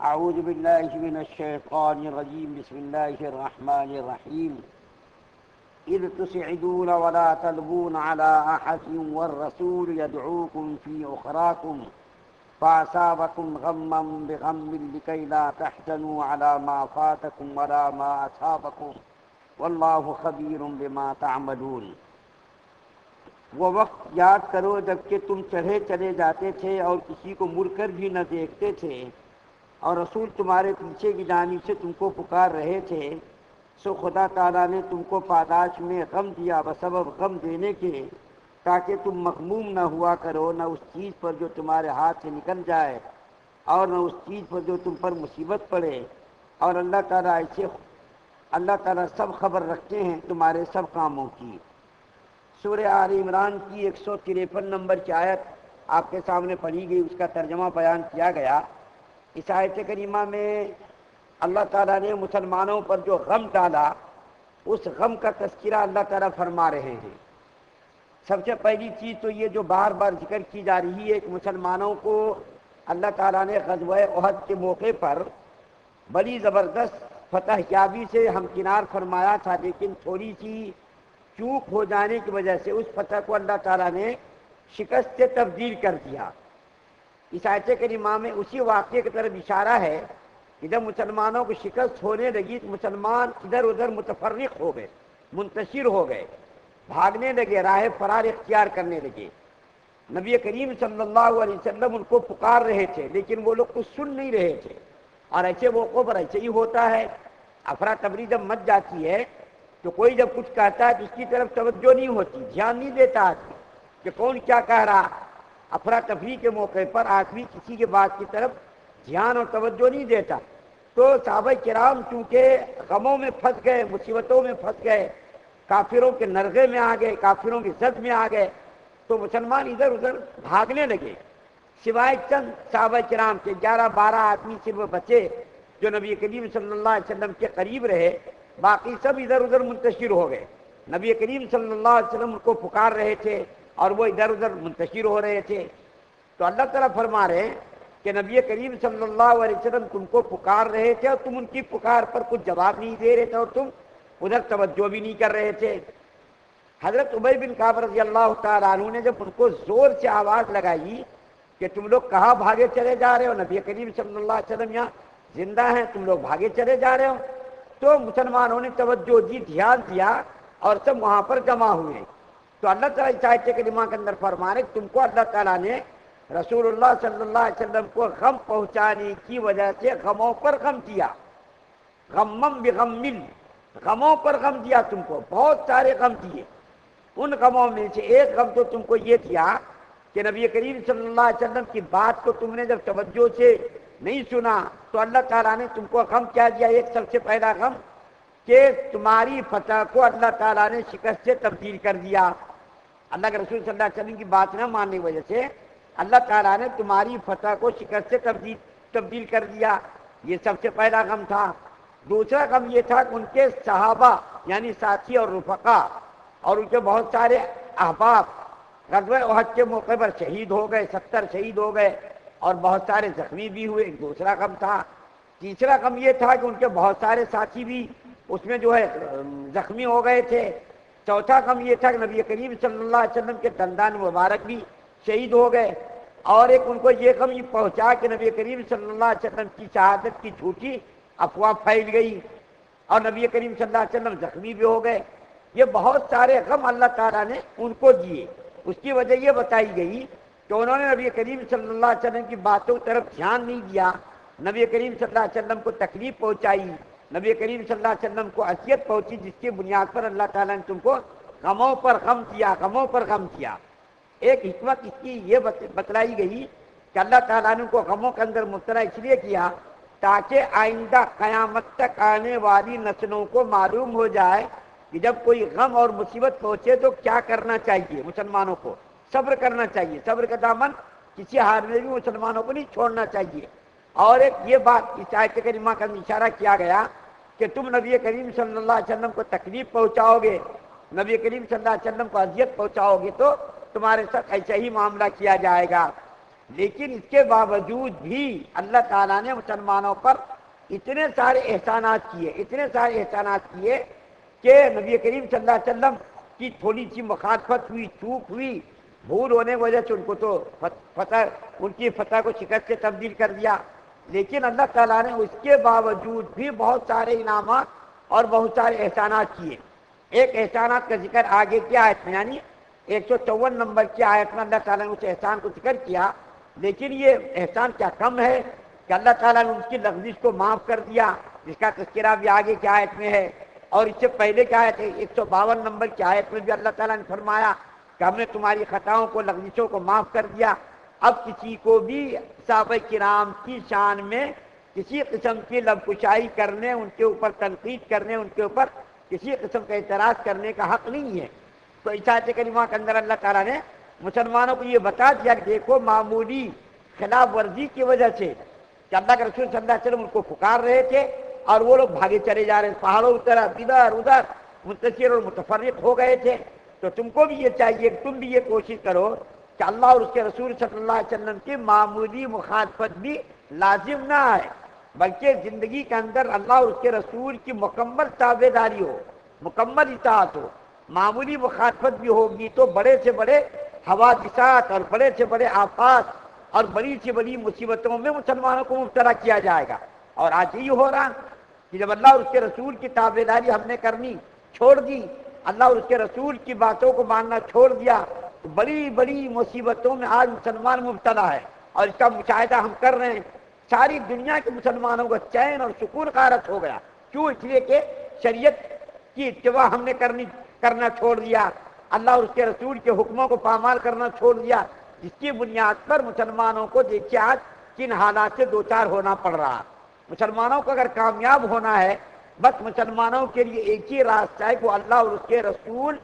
أعوذ بالله من الشيطان الرجيم بسم الله الرحمن الرحيم إذ تسعدون ولا تلوون على أحد والرسول يدعوكم في أخراكم فأصابكم غما بغم لكي لا تحزنوا على ما فاتكم ولا ما أصابكم والله خبير بما تعملون۔ وہ وقت یاد کرو جب کہ تم چڑھے چلے جاتے تھے اور کسی کو مڑ کر بھی نہ دیکھتے تھے، اور رسول تمہارے پیچھے کی جانب سے تم کو پکار رہے تھے، سو خدا تعالیٰ نے تم کو پاداش میں غم دیا بسبب غم دینے کے، تاکہ تم مغموم نہ ہوا کرو، نہ اس چیز پر جو تمہارے ہاتھ سے نکل جائے اور نہ اس چیز پر جو تم پر مصیبت پڑے، اور اللہ تعالیٰ سب خبر رکھتے ہیں تمہارے سب کاموں کی۔ سورہ آل عمران کی 153 نمبر کی آیت آپ کے سامنے پڑھی گئی، اس کا ترجمہ بیان کیا گیا۔ اس آیت کریمہ میں اللہ تعالیٰ نے مسلمانوں پر جو غم ڈالا، اس غم کا تذکرہ اللہ تعالیٰ فرما رہے ہیں۔ سب سے پہلی چیز تو یہ جو بار بار ذکر کی جا رہی ہے کہ مسلمانوں کو اللہ تعالیٰ نے غزوہ احد کے موقع پر بڑی زبردست فتح یابی سے ہمکنار فرمایا تھا، لیکن تھوڑی سی چوک ہو جانے کی وجہ سے اس فتح کو اللہ تعالیٰ نے شکست سے تبدیل کر دیا۔ اس آیت کریمہ میں اسی واقعے کی طرف اشارہ ہے کہ جب مسلمانوں کو شکست ہونے لگی تو مسلمان ادھر ادھر متفرق ہو گئے، منتشر ہو گئے، بھاگنے لگے، راہ فرار اختیار کرنے لگے۔ نبی کریم صلی اللہ علیہ وسلم ان کو پکار رہے تھے، لیکن وہ لوگ کچھ سن نہیں رہے تھے۔ اور ایسے موقعوں پر ایسے ہی ہوتا ہے، افراتفری جب مچ جاتی ہے تو کوئی جب کچھ کہتا ہے تو اس کی طرف توجہ نہیں ہوتی، دھیان نہیں دیتا آدمی کہ کون کیا کہہ رہا۔ افراتفری کے موقع پر آدمی کسی کے بات کی طرف دھیان اور توجہ نہیں دیتا۔ تو صحابہ کرام چونکہ غموں میں پھنس گئے، مصیبتوں میں پھنس گئے، کافروں کے نرغے میں آ گئے، کافروں کی زد میں آ گئے، تو مسلمان ادھر ادھر بھاگنے لگے، سوائے چند صحابہ کرام کے 11-12 آدمی صرف بچے جو نبی کریم صلی اللہ علیہ وسلم کے قریب رہے، باقی سب ادھر ادھر منتشر ہو گئے۔ نبی کریم صلی اللہ علیہ وسلم ان کو پکار رہے تھے اور وہ ادھر ادھر منتشر ہو رہے تھے۔ تو اللہ تعالیٰ فرما رہے ہیں کہ نبی کریم صلی اللہ علیہ وسلم تم کو پکار رہے تھے اور تم ان کی پکار پر کچھ جواب نہیں دے رہے تھے اور تم ادھر توجہ بھی نہیں کر رہے تھے۔ حضرت ابی بن کعب رضی اللہ تعالیٰ عنہ نے جب ان کو زور سے آواز لگائی کہ تم لوگ کہاں بھاگے چلے جا رہے ہو، نبی کریم صلی اللہ علیہ وسلم یہاں زندہ ہیں، تم لوگ بھاگے چلے جا رہے ہو، تو مسلمانوں نے توجہ دی، دھیان دیا اور سب وہاں پر جمع ہوئے۔ تو اللہ تعالیٰ اس آیت کریمہ کے اندر فرما رہے تم کو اللہ تعالیٰ نے رسول اللہ صلی اللہ علیہ وسلم کو غم پہنچانے کی وجہ سے غموں پر غم دیا، غمم بغم، غموں پر غم دیا، تم کو بہت سارے غم دیے۔ ان غموں میں سے ایک غم تو تم کو یہ دیا کہ نبی کریم صلی اللہ علیہ وسلم کی بات کو تم نے جب توجہ سے نہیں سنا تو اللہ تعالیٰ نے تم کو غم کیا دیا۔ ایک سب سے پہلا غم کہ تمہاری فتح کو اللہ تعالیٰ نے شکست سے تبدیل کر دیا۔ اللہ کے رسول صلی اللہ علیہ وسلم کی بات نہ ماننے کی وجہ سے اللہ تعالیٰ نے تمہاری فتح کو شکست سے تبدیل کر دیا، یہ سب سے پہلا غم تھا۔ دوسرا غم یہ تھا کہ ان کے صحابہ یعنی ساتھی اور رفقا اور ان کے بہت سارے احباب غزوہ احد کے موقع پر شہید ہو گئے، 70 شہید ہو گئے اور بہت سارے زخمی بھی ہوئے، ایک دوسرا غم تھا۔ تیسرا غم یہ تھا کہ ان کے بہت سارے ساتھی بھی اس میں جو ہے زخمی ہو گئے تھے۔ چوتھا غم یہ تھا کہ نبی کریم صلی اللہ علیہ وسلم کے دندان مبارک بھی شہید ہو گئے، اور ایک ان کو یہ غم یہ پہنچا کہ نبی کریم صلی اللہ علیہ وسلم کی شہادت کی جھوٹی افواہ پھیل گئی اور نبی کریم صلی اللہ علیہ وسلم زخمی بھی ہو گئے۔ یہ بہت سارے غم اللہ تعالیٰ نے ان کو دیے۔ اس کی وجہ یہ بتائی گئی کہ انہوں نے نبی کریم صلی اللہ علیہ وسلم کی باتوں کی طرف دھیان نہیں دیا، نبی کریم صلی اللہ علیہ وسلم کو تکلیف پہنچائی، نبی کریم صلی اللہ علیہ وسلم کو اذیت پہنچی، جس کی بنیاد پر اللہ تعالیٰ نے تم کو غموں پر غم کیا، غموں پر غم کیا۔ ایک حکمت اس کی یہ بتلائی گئی کہ اللہ تعالیٰ نے ان کو غموں کے اندر مبتلا اس لیے کیا تاکہ آئندہ قیامت تک آنے والی نسلوں کو معلوم ہو جائے کہ جب کوئی غم اور مصیبت پہنچے تو کیا کرنا چاہیے۔ مسلمانوں کو صبر کرنا چاہیے، صبر کا دامن کسی حال میں بھی مسلمانوں کو نہیں چھوڑنا چاہیے۔ اور ایک یہ بات اس آیت کریمہ کا اشارہ کیا گیا کہ تم نبی کریم صلی اللہ علیہ وسلم کو تکلیف پہنچاؤ گے، نبی کریم صلی اللہ علیہ وسلم کو اذیت پہنچاؤ گے تو تمہارے ساتھ ایسا ہی معاملہ کیا جائے گا۔ لیکن اس کے باوجود بھی اللہ تعالیٰ نے مسلمانوں پر اتنے سارے احسانات کیے کہ نبی کریم صلی اللہ علیہ وسلم کی تھوڑی سی مخالفت ہوئی، چوک ہوئی، بھول ہونے کی وجہ سے ان کو تو ان کی فتح کو شکست سے تبدیل کر دیا، لیکن اللہ تعالیٰ نے اس کے باوجود بھی بہت سارے انعامات اور بہت سارے احسانات کیے۔ ایک احسانات کا ذکر آگے کیا آیت میں، یعنی 154 نمبر کی آیت میں اللہ تعالیٰ نے اس احسان کو ذکر کیا، لیکن یہ احسان کیا کم ہے کہ اللہ تعالیٰ نے اس کی لغزش کو معاف کر دیا، جس کا تذکرہ بھی آگے کی آیت میں ہے، اور اس سے پہلے کی آیت 152 نمبر کی آیت میں بھی اللہ تعالیٰ نے فرمایا کہ ہم نے تمہاری خطاؤں کو، لغزشوں کو معاف کر دیا۔ اب کسی کو بھی صحابہ کرام کی شان میں کسی قسم کی لب کشائی کرنے، ان کے اوپر تنقید کرنے، ان کے اوپر کسی قسم کا اعتراض کرنے کا حق نہیں ہے۔ تو اس آیت کریمہ کے اندر اللہ تعالیٰ نے مسلمانوں کو یہ بتا دیا کہ دیکھو معمولی خلاف ورزی کی وجہ سے کہ اللہ کے رسول صلی اللہ علیہ وسلم ان کو پکار رہے تھے اور وہ لوگ بھاگے چلے جا رہے تھے، پہاڑوں کی طرف ادھر ادھر منتشر اور متفرق ہو گئے تھے، تو تم کو بھی یہ چاہیے کہ تم بھی یہ کوشش کرو کہ اللہ اور اس کے رسول صلی اللہ علیہ وسلم کی معمولی مخالفت بھی لازم نہ آئے، بلکہ زندگی کے اندر اللہ اور اس کے رسول کی مکمل تابع داری ہو، مکمل اطاعت ہو۔ معمولی مخالفت بھی ہوگی تو بڑے سے بڑے حوادثات اور بڑے سے بڑے آفات اور بڑی سے بڑی مصیبتوں میں مسلمانوں کو مبتلا کیا جائے گا۔ اور آج یہ ہو رہا کہ جب اللہ اور اس کے رسول کی تابع داری ہم نے کرنی چھوڑ دی، اللہ اور اس کے رسول کی باتوں کو ماننا چھوڑ دیا، تو بڑی بڑی مصیبتوں میں آج مسلمان مبتلا ہے، اور اس کا مشاہدہ ہم کر رہے ہیں۔ ساری دنیا کے مسلمانوں کا چین اور سکون غارت ہو گیا، کیوں؟ اس لیے کہ شریعت کی اتباع ہم نے کرنا چھوڑ دیا، اللہ اور اس کے رسول کے حکموں کو پامال کرنا چھوڑ دیا، جس کی بنیاد پر مسلمانوں کو دیکھیے آج کن حالات سے دوچار ہونا پڑ رہا۔ مسلمانوں کو اگر کامیاب ہونا ہے، بس مسلمانوں کے لیے ایک ہی راستہ ہے کہ وہ اللہ اور اس کے رسول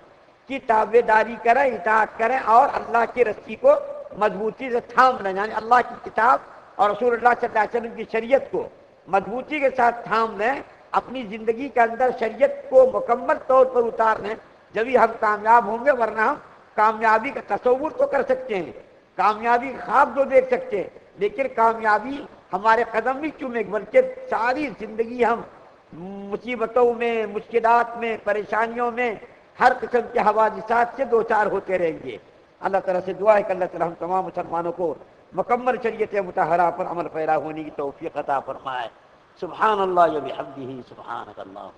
کی تابع داری کریں، اطاعت کریں، اور اللہ کی رسی کو مضبوطی سے تھام لیں، یعنی اللہ کی کتاب اور رسول اللہ صلی اللہ علیہ وسلم کی شریعت کو مضبوطی کے ساتھ تھام لیں، اپنی زندگی کے اندر شریعت کو مکمل طور پر اتار لیں، جبھی ہم کامیاب ہوں گے، ورنہ ہم کامیابی کا تصور تو کر سکتے ہیں، کامیابی کا خواب تو دیکھ سکتے ہیں، لیکن کامیابی ہمارے قدم بھی چومے، بلکہ ساری زندگی ہم مصیبتوں میں، مشکلات میں، پریشانیوں میں، ہر قسم کے حوادثات سے دوچار ہوتے رہیں گے۔ اللہ تعالیٰ سے دعا ہے کہ اللہ تعالیٰ ہم تمام مسلمانوں کو مکمل شریعت مطہرہ پر عمل پیرا ہونے کی توفیق عطا فرمائے۔ سبحان اللہ و بحمدہ، سبحانک اللہم۔